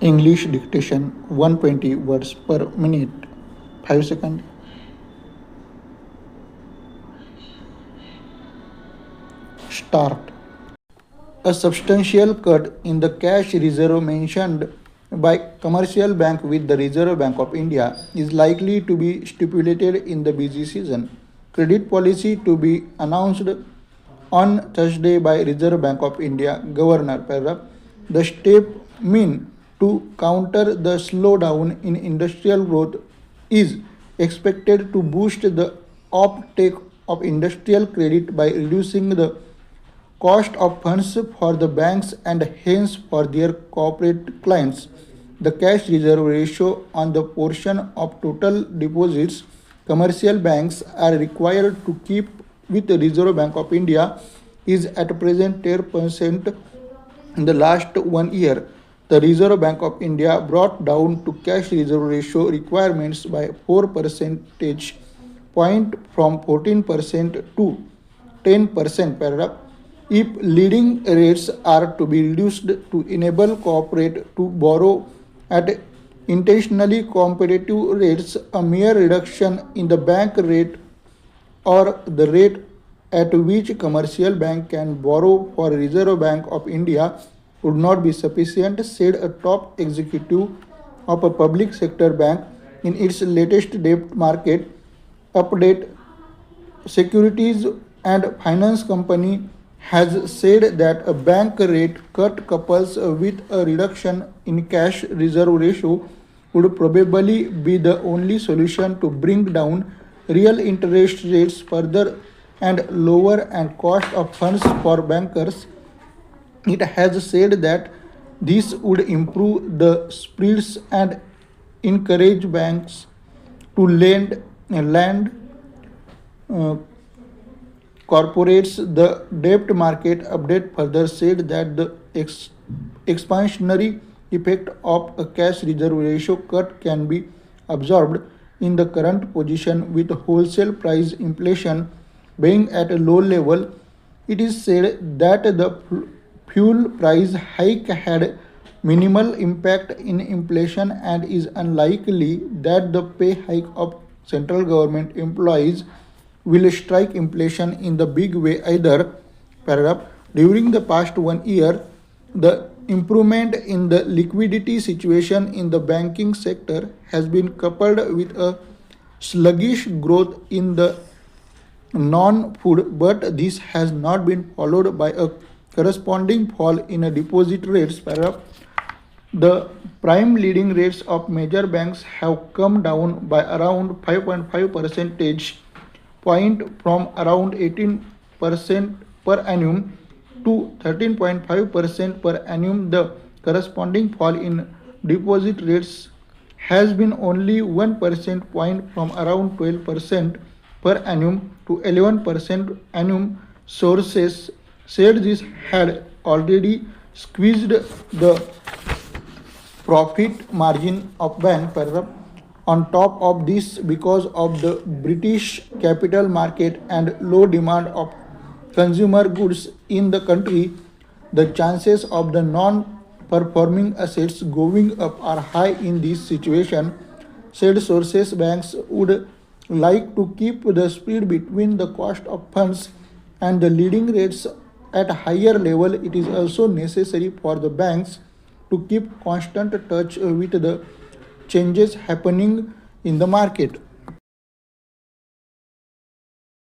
English dictation 120 words per minute. 5 seconds. Start. A substantial cut in the cash reserve mentioned by commercial bank with the Reserve Bank of India is likely to be stipulated in the busy season. Credit policy to be announced on Thursday by Reserve Bank of India Governor. Paragraph. The step mean to counter the slowdown in industrial growth is expected to boost the uptake of industrial credit by reducing the cost of funds for the banks and hence for their corporate clients. The cash reserve ratio on the portion of total deposits commercial banks are required to keep with the Reserve Bank of India is at present 10%. In the last 1 year, the Reserve Bank of India brought down to cash reserve ratio requirements by 4 percentage point from 14% to 10%. Paragraph. If leading rates are to be reduced to enable corporate to borrow at intentionally competitive rates, a mere reduction in the bank rate or the rate at which commercial bank can borrow for Reserve Bank of India would not be sufficient, said a top executive of a public sector bank in its latest debt market update. Securities and Finance Company has said that a bank rate cut couples with a reduction in cash reserve ratio would probably be the only solution to bring down real interest rates further and lower and cost of funds for bankers. It has said that this would improve the spreads and encourage banks to lend uh, corporates. The debt market update further said that the expansionary effect of a cash reserve ratio cut can be absorbed in the current position with wholesale price inflation being at a low level. It is said that the fuel price hike had minimal impact in inflation and is unlikely that the pay hike of central government employees will strike inflation in the big way either. Paragraph. During the past 1 year, the improvement in the liquidity situation in the banking sector has been coupled with a sluggish growth in the non-food, but this has not been followed by a corresponding fall in a deposit rates. Paragraph. The prime leading rates of major banks have come down by around 5.5 percentage point from around 18% per annum to 13.5% per annum. The corresponding fall in deposit rates has been only 1 percent point from around 12% per annum to 11% annum. Sources said this had already squeezed the profit margin of bank. Paragraph. On top of this, because of the British capital market and low demand of consumer goods in the country, the chances of the non-performing assets going up are high in this situation. Said sources, banks would like to keep the spread between the cost of funds and the leading rates at a higher level. It is also necessary for the banks to keep constant touch with the changes happening in the market.